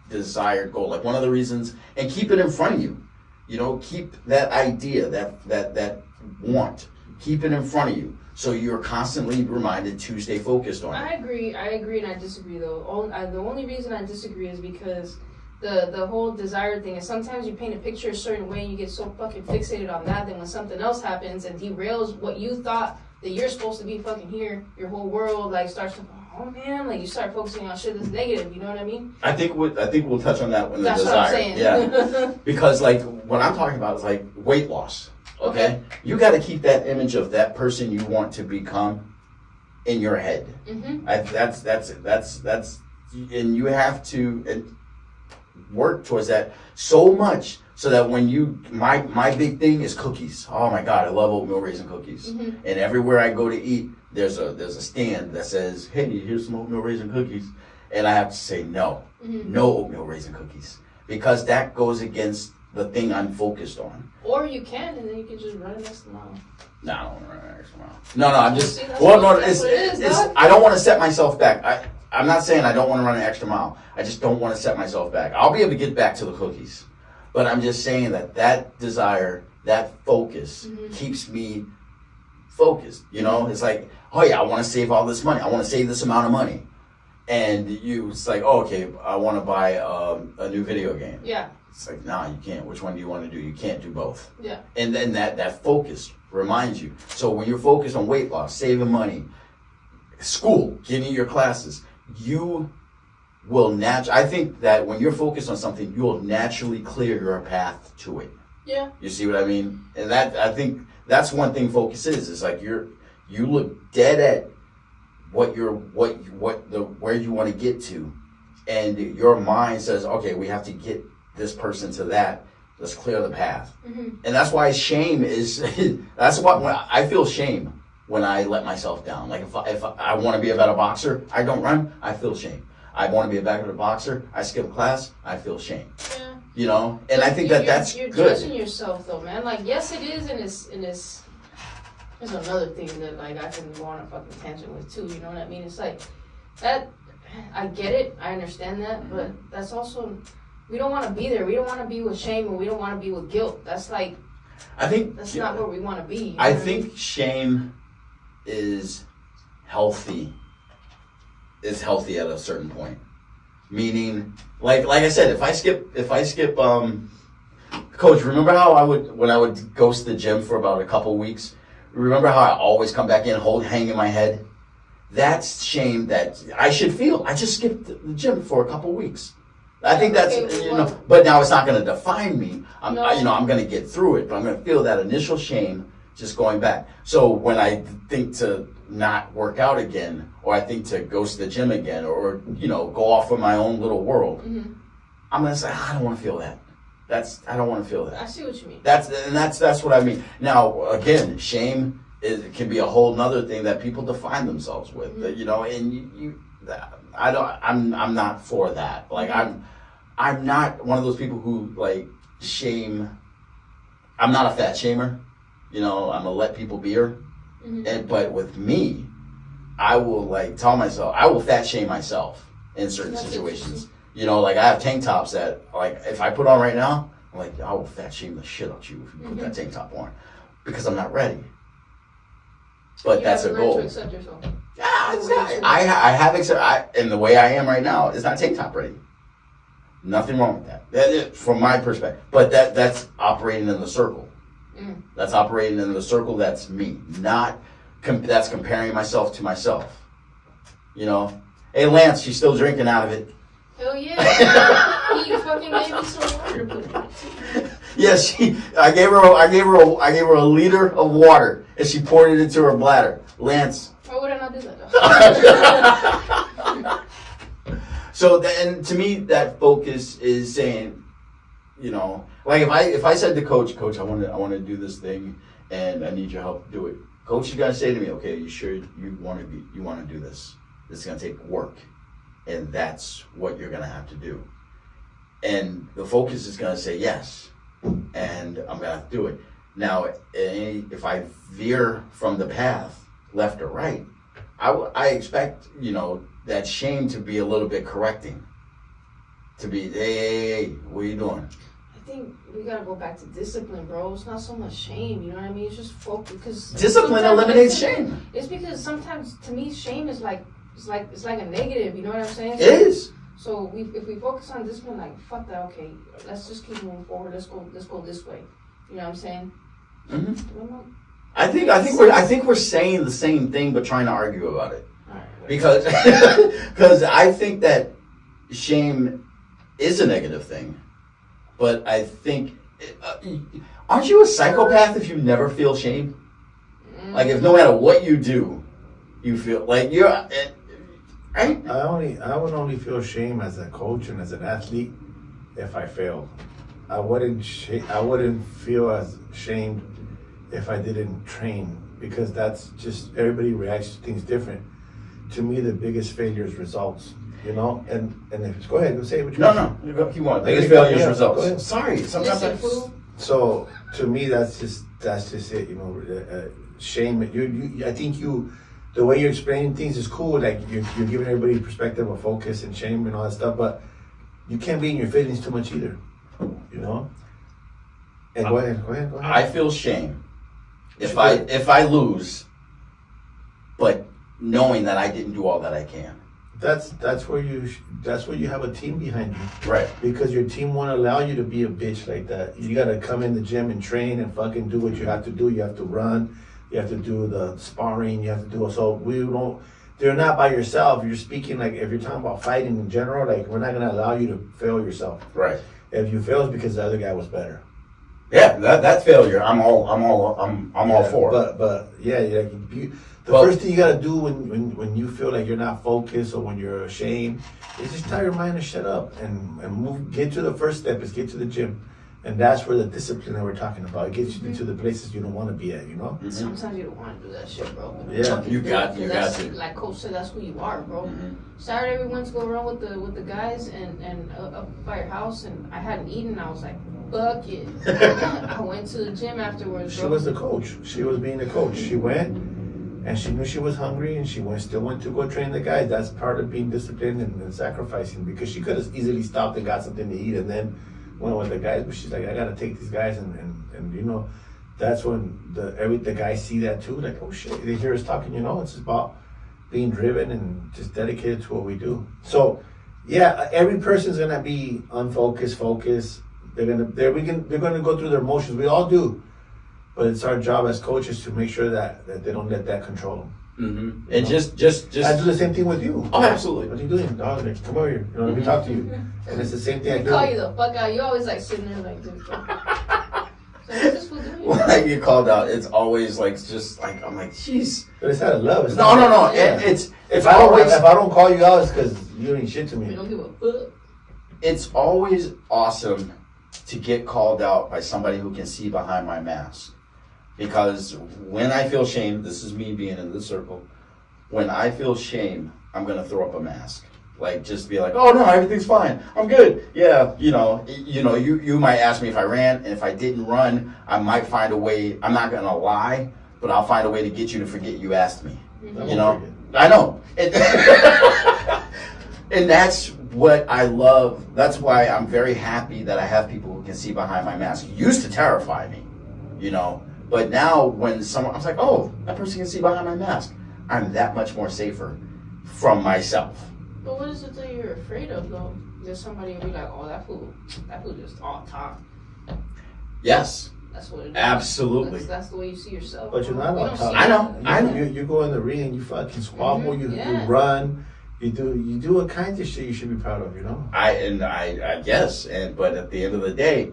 desired goal. Like, one of the reasons, and keep it in front of you. You know, keep that idea, that want, keep it in front of you. So you're constantly reminded to stay focused on it. I agree, and I disagree, though. The only reason I disagree is because the whole desire thing is sometimes you paint a picture a certain way and you get so fucking fixated on that, then when something else happens and derails what you thought that you're supposed to be fucking here, your whole world like starts to, oh man, like you start focusing on shit that's negative, you know what I mean? I think we'll touch on that when That's the desire. what I'm saying. Yeah. Because like what I'm talking about is like weight loss. Okay? You got to keep that image of that person you want to become in your head. That's and you have to work towards that so much so that when you, my big thing is cookies. Oh my God, I love oatmeal raisin cookies. And everywhere I go to eat, there's a stand that says, hey, here's some oatmeal raisin cookies. And I have to say no oatmeal raisin cookies, because that goes against the thing I'm focused on. Or you can, and then you can just run an extra mile. No, I don't want to run an extra mile. No, I'm just, I don't want to set myself back. I'm not saying I don't want to run an extra mile. I just don't want to set myself back. I'll be able to get back to the cookies. But I'm just saying that desire, that focus keeps me focused. You know, it's like, oh yeah, I want to save all this money. I want to save this amount of money. And it's like, oh, okay, I want to buy a new video game. Yeah. It's like, nah, you can't. Which one do you want to do? You can't do both. Yeah. And then that focus reminds you. So when you're focused on weight loss, saving money, school, getting your classes, you will I think that when you're focused on something, you will naturally clear your path to it. Yeah. You see what I mean? And I think that's one thing focus is. It's like you look dead at where you want to get to, and your mind says, okay, we have to get this person to that. Let's clear the path. And that's why shame is. That's what when I feel shame when I let myself down. Like if I want to be a better boxer, I don't run. I feel shame. I want to be a better boxer. I skip class. I feel shame. Yeah. You know, and I think that's you're good. Judging yourself though, man. Like yes, it is, and it's. There's another thing that like I can go on a fucking tangent with too. You know what I mean? It's like that. I get it. I understand that, but that's also we don't want to be there. We don't want to be with shame, and we don't want to be with guilt. That's like. I think that's not where we want to be. I think shame is healthy. Is healthy at a certain point. Meaning, like I said, if I skip, Coach, remember how when I would ghost the gym for about a couple weeks? Remember how I always come back in, hang in my head? That's shame that I should feel. I just skipped the gym for a couple weeks. I think that's, but now it's not going to define me. I'm going to get through it, but I'm going to feel that initial shame just going back. So when I think to not work out again, or I think to go to the gym again, or go off in my own little world, I'm gonna say I don't want to feel that. I don't want to feel that. I see what you mean. That's what I mean. Now again, shame can be a whole nother thing that people define themselves with. And I'm not for that. Like I'm not one of those people who like shame. I'm not a fat shamer. I'm gonna let people be her. But with me, I will tell myself, I will fat shame myself in certain situations. Like I have tank tops that if I put on right now, I'm like, I will fat shame the shit out you if you put that tank top on, because I'm not ready. But that's a goal. To accept yourself. Yeah, I have accepted, and the way I am right now is not tank top ready. Nothing wrong with that. That is, from my perspective. But that's operating in the circle. That's operating in the circle. That's me. Not that's comparing myself to myself. Hey Lance, she's still drinking out of it. Hell yeah! He fucking gave me some water to put in it. Yes, I gave her a liter of water, and she poured it into her bladder. Lance. Why would I not do that? So, and to me, that focus is saying, if I said to Coach, I want to do this thing, and I need your help to do it. Coach is gonna say to me, okay, you sure you want to do this? This is gonna take work, and that's what you're gonna have to do. And the focus is gonna say yes, and I'm gonna have to do it. Now, if I veer from the path, left or right, I expect that shame to be a little bit correcting. To be, hey, what are you doing? I think we gotta go back to discipline, bro. It's not so much shame, you know what I mean? It's just focus, because discipline eliminates shame. It's because sometimes, to me, shame is like a negative. You know what I'm saying? It is. So if we focus on discipline, like fuck that. Okay, let's just keep moving forward. Let's go this way. You know what I'm saying? Mm-hmm. I think we're saying the same thing, but trying to argue about it. Right, because I think that shame is a negative thing. But I think Aren't you a psychopath if you never feel shame? Like, if no matter what you do, you feel like you're, right? I would only feel shame as a coach and as an athlete if I failed. I wouldn't feel as shamed if I didn't train, because that's just, everybody reacts to things different. To me, the biggest failure is results, you know. And if go ahead, go say what you want. No, you want biggest failures results. Go ahead. Sorry, sometimes. So to me, that's just it, you know. Shame. I think the way you're explaining things is cool. Like you're giving everybody perspective of focus and shame and all that stuff, but you can't be in your feelings too much either, you know. And go ahead. I feel shame if I lose, but knowing that I didn't do all that I can. That's where you have a team behind you, right? Because your team won't allow you to be a bitch like that. You gotta come in the gym and train and fucking do what you have to do. You have to run. You have to do the sparring. You have to do so. They're not by yourself. You're speaking like if you're talking about fighting in general. Like we're not gonna allow you to fail yourself. Right. If you fail, it's because the other guy was better. Yeah, that failure, I'm all for. But yeah, first thing you gotta do when you feel like you're not focused or when you're ashamed is just tell your mind to shut up and move. Get to the first step is get to the gym, and that's where the discipline that we're talking about. It gets you to the places you don't want to be at. You know. Mm-hmm. Sometimes you don't want to do that shit, bro. Yeah, you got to. Like Coach said, that's who you are, bro. Mm-hmm. Saturday we went to go run with the guys and up by your house, and I hadn't eaten. I was like, fuck it. I went to the gym afterwards. She was the coach. She was being the coach. She went, and she knew she was hungry, and she still went to go train the guys. That's part of being disciplined and sacrificing, because she could have easily stopped and got something to eat and then went with the guys. But she's like, I gotta take these guys, and you know, that's when the guys see that too. Like, oh shit, they hear us talking. You know, it's about being driven and just dedicated to what we do. So, yeah, every person's gonna be unfocused, focused. They're gonna go through their emotions. We all do, but it's our job as coaches to make sure that they don't let that control them. Mm-hmm. And just I do the same thing with you. Oh, absolutely. What are you doing? Dog, like, come over here. You know, let me talk to you. And it's the same thing I do. Call you the fuck out. You always like sitting there like this. So what's this fool doing? When I get called out, it's always like just like I'm like, jeez. But it's out of love. No. Yeah. It's if always. If I don't call you out, it's because you ain't shit to me. You don't give a fuck. It's always awesome to get called out by somebody who can see behind my mask. Because when I feel shame, this is me being in the circle, when I feel shame, I'm going to throw up a mask. Like, just be like, oh no, everything's fine. I'm good. Yeah, you might ask me if I ran, and if I didn't run, I might find a way. I'm not going to lie, but I'll find a way to get you to forget you asked me. Mm-hmm. You know? I know. And that's what I love. That's why I'm very happy that I have people who can see behind my mask. It used to terrify me, you know? But now when someone, I was like, oh, that person can see behind my mask. I'm that much more safer from myself. But what is it that you're afraid of, though? There's somebody will be like, oh, that fool just all talk. Yes. That's what it is. Absolutely. That's the way you see yourself. But you're not all talk. I know. You go in the ring and you fucking squabble, you run, you do a kind of shit you should be proud of, you know? I guess, but at the end of the day,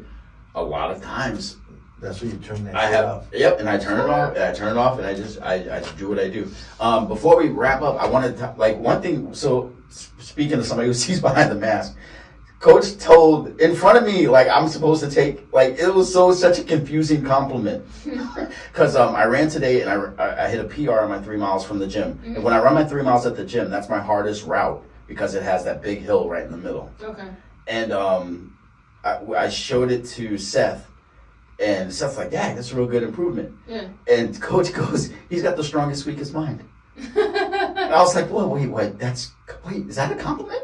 a lot of times, that's where you turn that shit off. Yep, and I turn it off, and I just do what I do. Before we wrap up, I wanted to, like, one thing, so speaking of somebody who sees behind the mask, Coach told, in front of me, like, I'm supposed to take, like, it was such a confusing compliment. Because I ran today, and I hit a PR on my 3 miles from the gym. Mm-hmm. And when I run my 3 miles at the gym, that's my hardest route, because it has that big hill right in the middle. Okay. And I showed it to Seth, and Seth's like, yeah, that's a real good improvement. Yeah. And Coach goes, he's got the strongest, weakest mind. And I was like, whoa, wait, is that a compliment?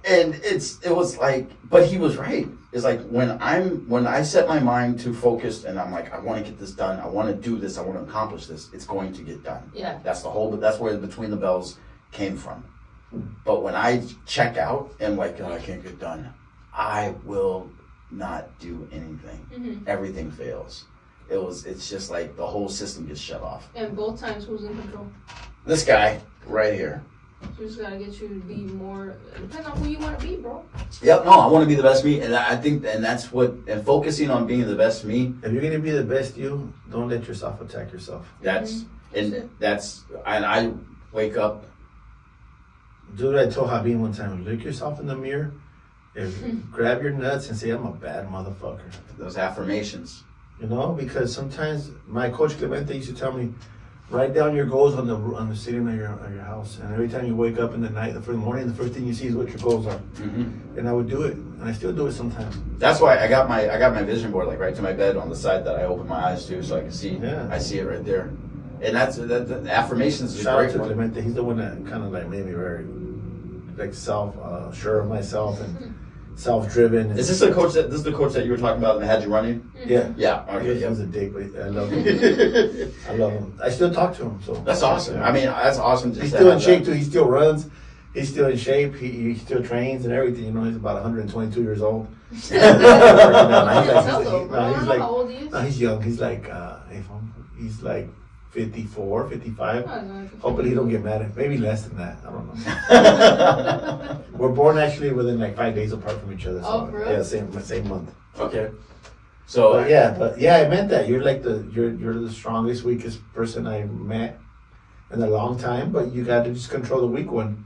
And it was like, but he was right. It's like when I set my mind to focus and I'm like, I want to get this done. I want to do this. I want to accomplish this. It's going to get done. Yeah. That's where Between the Bellz came from. But when I check out and like, oh, I can't get done, I will not do anything. Mm-hmm. Everything fails. It's just like the whole system gets shut off. And both times, who's in control? This guy right here. You just gotta get you to be more. It depends on who you want to be, bro. Yep, no, I want to be the best me, and I think, and that's what, and focusing on being the best me. If you're gonna be the best you, don't let yourself attack yourself. That's, and I wake up. Dude, I told Habib one time, look yourself in the mirror, grab your nuts and say, I'm a bad motherfucker. Those affirmations. You know, because sometimes my coach Clemente used to tell me, write down your goals on the ceiling of your house, and every time you wake up in the night, the first morning, the first thing you see is what your goals are. Mm-hmm. And I would do it, and I still do it sometimes. That's why I got my vision board like right to my bed on the side that I open my eyes to, so I can see. Yeah. I see it right there, and that's the affirmations is Shout out great to one. Clemente. He's the one that kind of like made me very like sure of myself and self-driven. And Is this the coach that you were talking about and had you running? yeah. Yeah. Okay. He Yeah. was a dick, but I love him. I love him. I still talk to him. So That's awesome. I mean, that's awesome. Just he's to still in have shape that. too. He still runs. He's still in shape. He still trains and everything. You know, he's about 122 years old. He's how old he is? No, he's young. He's like, he's like 54, 55. Hopefully he don't get mad at maybe less than that. I don't know. We're born actually within like 5 days apart from each other. So, Oh, for real? yeah, same month. Okay. So But yeah, I meant that. You're like you're the strongest, weakest person I met in a long time. But you got to just control the weak one.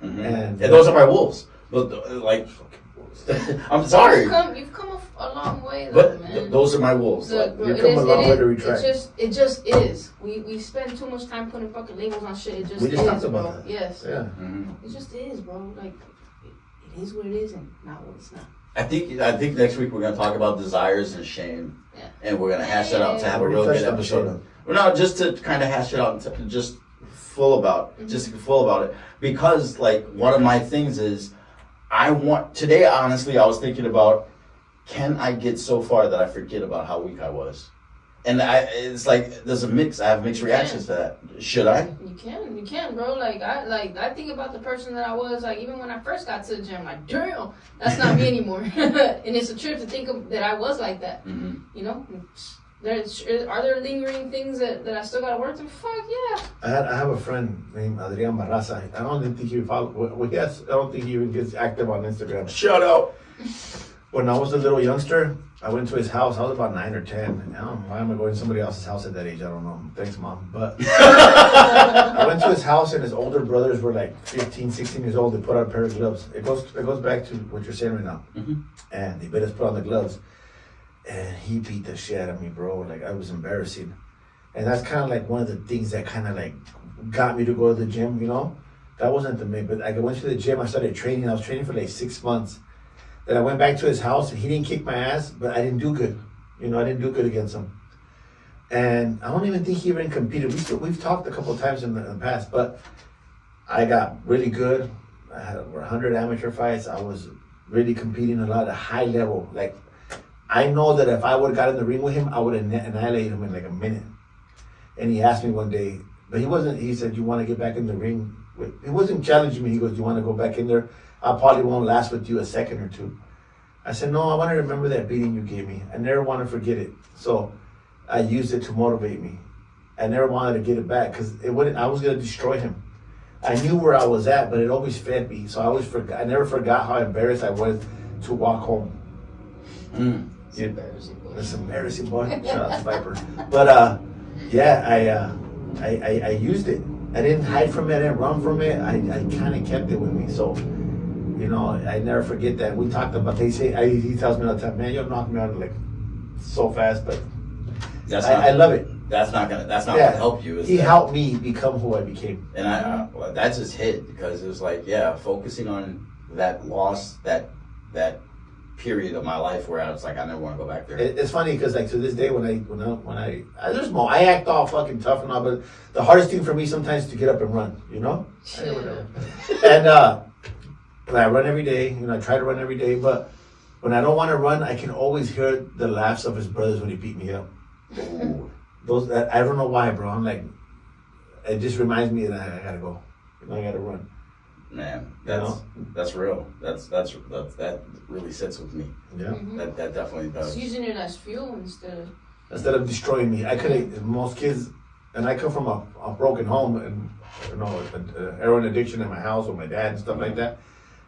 mhm. And and those are my wolves. But like, I'm sorry, You've come a long way, though, but man. those are my wolves. Look, bro, You've come a long way to retract. It just is. We spend too much time putting fucking labels on shit. It just We just is, talked bro. about that. Yes. Yeah. Mhm. It just is, bro. Like, it is what it is and not what it's not. I think next week we're gonna talk about desires and shame, Yeah. and we're gonna hash that out to have a We real good touched on episode. shame. Well, no, just to kind of hash it out and just full about it, because like one of my things is today. Honestly, I was thinking about, can I get so far that I forget about how weak I was? And it's like there's a mix. I have mixed reactions to that. Should I? You can, bro. I think about the person that I was, like, even when I first got to the gym, like, damn, that's not me anymore. And it's a trip to think of that I was like that. Mm-hmm. You know, are there lingering things that I still gotta work through? Fuck yeah. I have a friend named Adrian Barraza. I don't even think he follow. Well, yes, I don't think he even gets active on Instagram. Shut up. When I was a little youngster, I went to his house. I was about 9 or 10. I don't know why am I going to somebody else's house at that age? I don't know. Thanks, Mom. But I went to his house, and his older brothers were like 15, 16 years old. They put on a pair of gloves. It goes back to what you're saying right now. Mm-hmm. And they made us put on the gloves. And he beat the shit out of me, bro. Like, I was embarrassing. And that's kind of like one of the things that kind of like got me to go to the gym, you know? That wasn't the main, but I went to the gym. I started training. I was training for like 6 months. Then I went back to his house, and he didn't kick my ass, but I didn't do good. You know, I didn't do good against him. And I don't even think he even competed. We've talked a couple of times in the past, but I got really good. I had over 100 amateur fights. I was really competing a lot at a high level. Like, I know that if I would have got in the ring with him, I would have annihilated him in like a minute. And he asked me one day, but he said, you want to get back in the ring? He wasn't challenging me. He goes, do you want to go back in there? I probably won't last with you a second or two. I said, no, I want to remember that beating you gave me. I never want to forget it. So I used it to motivate me. I never wanted to get it back because I was going to destroy him. I knew where I was at, but it always fed me. So I never forgot how embarrassed I was to walk home. Mm. It's embarrassing, boy. It's embarrassing, boy. Shut up, Viper. But yeah, I used it. I didn't hide from it. I didn't run from it. I kind of kept it with me. So, you know, I never forget that. We talked about. He tells me all the time, man, you'll knock me out like so fast, but I love it. That's not gonna help you. He helped me become who I became. And well, that just hit because it was like, yeah, focusing on that loss, that period of my life where I was like, I never want to go back there. It's funny because like to this day when I there's more, I act all fucking tough and all, but the hardest thing for me sometimes is to get up and run, you know? And I run every day, you know, I try to run every day, but when I don't want to run, I can always hear the laughs of his brothers when he beat me up. I don't know why, bro. I'm like, it just reminds me that I gotta go. You know, I gotta run. Man, that's real. That really sits with me. Yeah. Mm-hmm. That definitely does. Just using it as fuel instead of Destroying me. I could have, most kids, And I come from a broken home and, heroin addiction in my house with my dad and stuff like that.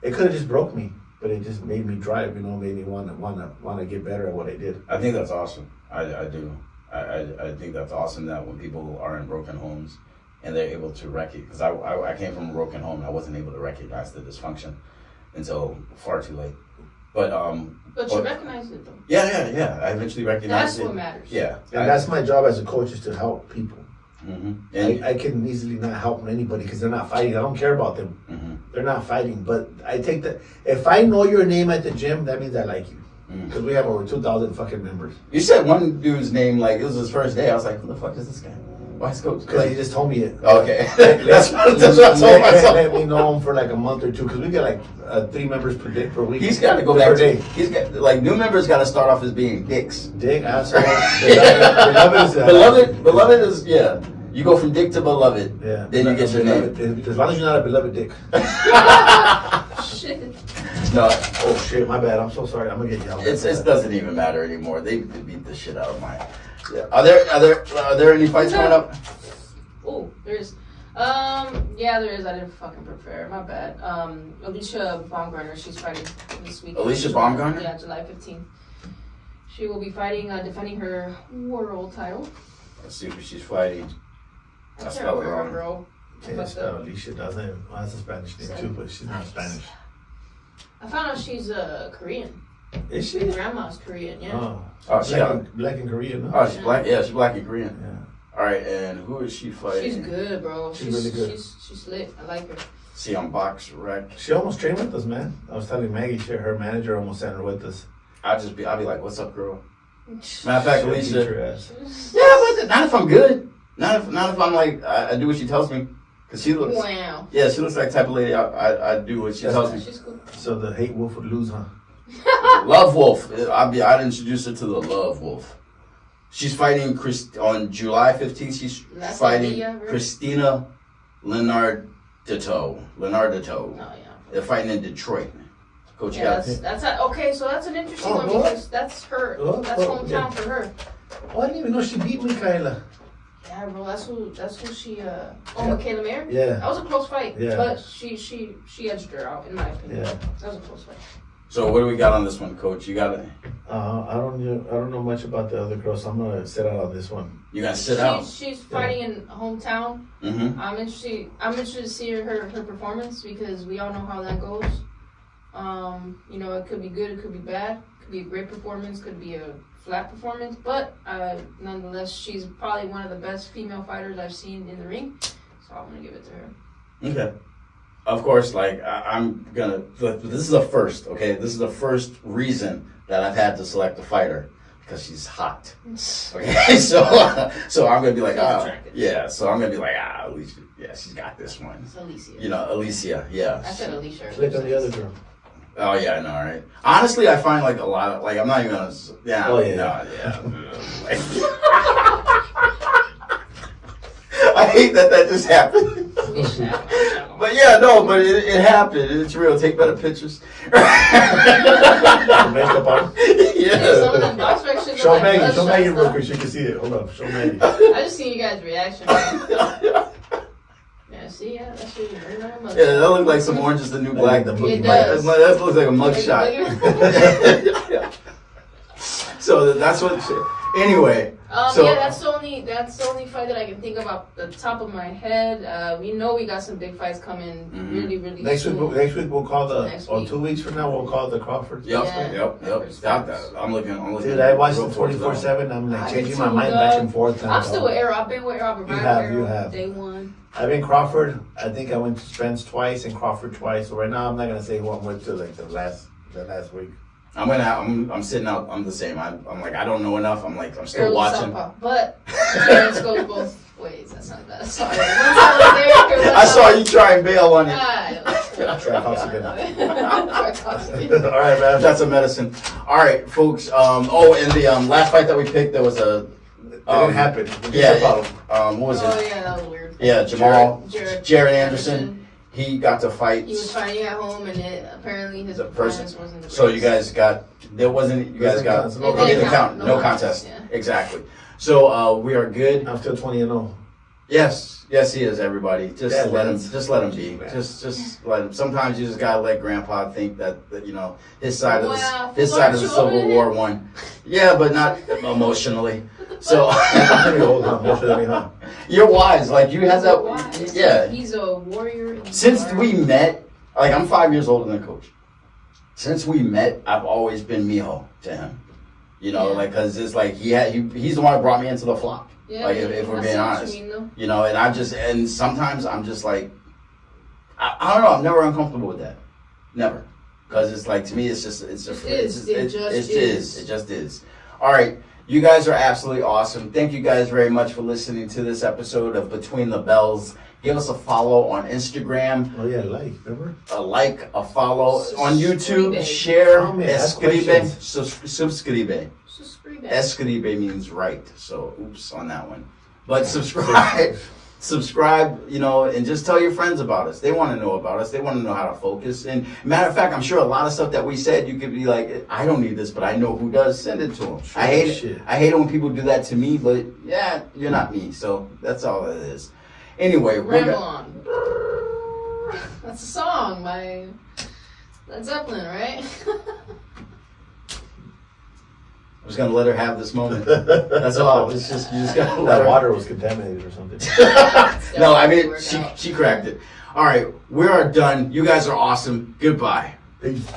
It could have just broke me, but it just made me drive, made me want to get better at what I did. I think that's awesome. I do. I think that's awesome that when people are in broken homes and they're able to recognize, because I came from a broken home and I wasn't able to recognize the dysfunction until far too late. But you recognized it though. Yeah. I eventually recognized it. That's what matters. Yeah. And that's my job as a coach, is to help people. Mm-hmm. And I can easily not help anybody because they're not fighting. I don't care about them. Mm-hmm. They're not fighting. But I take that. If I know your name at the gym, that means I like you. Because we have over 2,000 fucking members. You said one dude's name like it was his first day. I was like, who the fuck is this guy? Why is Coach? Because he just told me it. Okay. that's what I told myself. Let me know him for like a month or two, because we get like 3 members per day per week. He's got to go back to. He's got new members got to start off as being dicks. Dick, asshole. Beloved is yeah. You go from dick to beloved. Yeah. Then you get your name. As long as you're not a beloved dick. Shit. No. Oh shit, my bad. I'm so sorry. I'm gonna get yelled at. It doesn't even matter anymore. They beat the shit out of mine. Yeah. Are there any fights coming up? Oh, there's. Yeah, there is. I didn't fucking prepare. My bad. Alicia Baumgartner, she's fighting this week. Alicia Baumgartner? Yeah, July 15th. She will be fighting, defending her world title. Let's see who she's fighting. I That's spelled it her wrong. bro. Can't spell Alicia, doesn't. Well, that's a Spanish name too, but she's not Spanish. I found out she's Korean. Is she? Her grandma's Korean, yeah. Oh, she black and Korean. No? Oh, she's black. Yeah, she's black and Korean. Yeah. All right, and who is she fighting? She's good, bro. She's really good. She's lit. I like her. See on Box Rec. She almost trained with us, man. I was telling Maggie, her manager almost sent her with us. I'll be like, what's up, girl? Matter of fact, She'll teach Alicia. her ass. Yeah, but not if I'm good. Not if I'm like I do what she tells me. Cause she looks. Wow. Yeah, she looks like the type of lady I do what she tells me. She's cool. So the hate wolf would lose, huh? Love Wolf. I'd introduce her to the Love Wolf. She's fighting on July 15th. She's fighting Christina Leonardito. Oh yeah. They're fighting in Detroit. Coach, you Yeah, got that's okay. So that's an interesting one what? because that's her. That's hometown for her. Oh, I didn't even know she beat Michaela. Yeah, bro. That's who she. Michaela Mayer. Yeah. That was a close fight. Yeah. But she edged her out in my opinion. Yeah. That was a close fight. So what do we got on this one, Coach? You got it. I don't know much about the other girl, so I'm gonna sit out on this one. You gotta sit out. She's fighting in hometown. Mm-hmm. I'm interested to see her performance because we all know how that goes. It could be good, it could be bad, it could be a great performance, could be a flat performance, but nonetheless, she's probably one of the best female fighters I've seen in the ring, so I'm gonna give it to her. Okay. Of course, I'm gonna. This is a first, okay? This is the first reason that I've had to select a fighter because she's hot. Okay, so I'm gonna be like, yeah. So I'm gonna be like, Alicia, yeah, she's got this one. It's Alicia. Alicia, yeah. I said Alicia. Click on the other girl. Oh yeah, I know, right? Honestly, I find a lot of I'm not even gonna. Yeah. Oh yeah. No, yeah. I hate that just happened. But yeah, no, but it happened. It's real. Take better pictures. Makeup on. Yeah. Some of the box rec shit Show look like Maggie. Show bloodshot Maggie real stuff. quick. She can see it. Hold up. Show Maggie. I just seen you guys' reaction. Yeah, see, yeah, that shit is very much. Yeah, that looks like some Orange is the New Black. The It boogie does. That looks like a mugshot. Yeah. So that's what. Anyway. So, yeah, that's the only fight that I can think of off the top of my head. We know we got some big fights coming really, really Next soon. week we'll call Next 2 weeks from now we'll call the Crawford. Yep. Yeah. I'm looking. Dude, I watched real it forward to that 24/7. I'm like I changing did my too, mind dog. back and forth. I'm still with Arrow. I've been with Arrow. You have. Day one. I've been Crawford. I think I went to Spence twice and Crawford twice. So right now I'm not gonna say who I'm with till like the last week. I'm sitting out. I'm the same. I'm like I don't know enough. I'm still Arrow's watching. Southpaw, but Terrence goes both ways. That's not bad. Sorry. Once I was there, I saw you try and bail on it. Try house again. All All right, man. That's a medicine. All right, folks. And the last fight that we picked, there was a. It didn't happen. What was Oh it? yeah, that was weird. Yeah, Jared Anderson. Anderson. He got to fight. He was fighting at home, and apparently his performance wasn't the best. So you guys got. There wasn't. You guys got. No It didn't count. No No contest, contest. yeah. Exactly. So we are good. I'm still 20-0. Yes, he is. Everybody, just Yeah, let him. Lance. Just let him be. Man. Just let him. Sometimes you just gotta let Grandpa think that you know his side of Wow, his side of the aren't you Civil older War than won. Yeah, but not emotionally. So Pretty old, huh? Older than me, huh? you're wise. Like you have that. Wise. Yeah. He's a warrior. Since we met, like I'm 5 years older than Coach. Since we met, I've always been Mijo to him. You know, Yeah. like because it's like he's the one that brought me into the flock. Yeah, Like if we're I being see what honest. you mean, though. You know, and sometimes I'm just like, I don't know, I'm never uncomfortable with that. Never. Because it's like, to me, it's just. It just is. It just is. All right. You guys are absolutely awesome. Thank you guys very much for listening to this episode of Between the Bellz. Give us a follow on Instagram, Oh yeah, remember? a like, a follow on YouTube, Subscribe. share, Comment, ask escribe, questions. subscribe. Subscribe. Escribe means right, so oops on that one. But subscribe, you know, and just tell your friends about us. They want to know about us. They want to know how to focus. And matter of fact, I'm sure a lot of stuff that we said, you could be like, I don't need this, but I know who does. Send it to them. Sure, I hate shit. it. I hate it when people do that to me, but yeah, you're not me, so that's all it is. Anyway, we're Ramble gonna, on. That's a song by Led Zeppelin, right? I'm just gonna let her have this moment. That's all. It's just you just gotta let That her. water was contaminated or something. No, I mean Work she out. she cracked it. All right, we are done. You guys are awesome. Goodbye. Peace.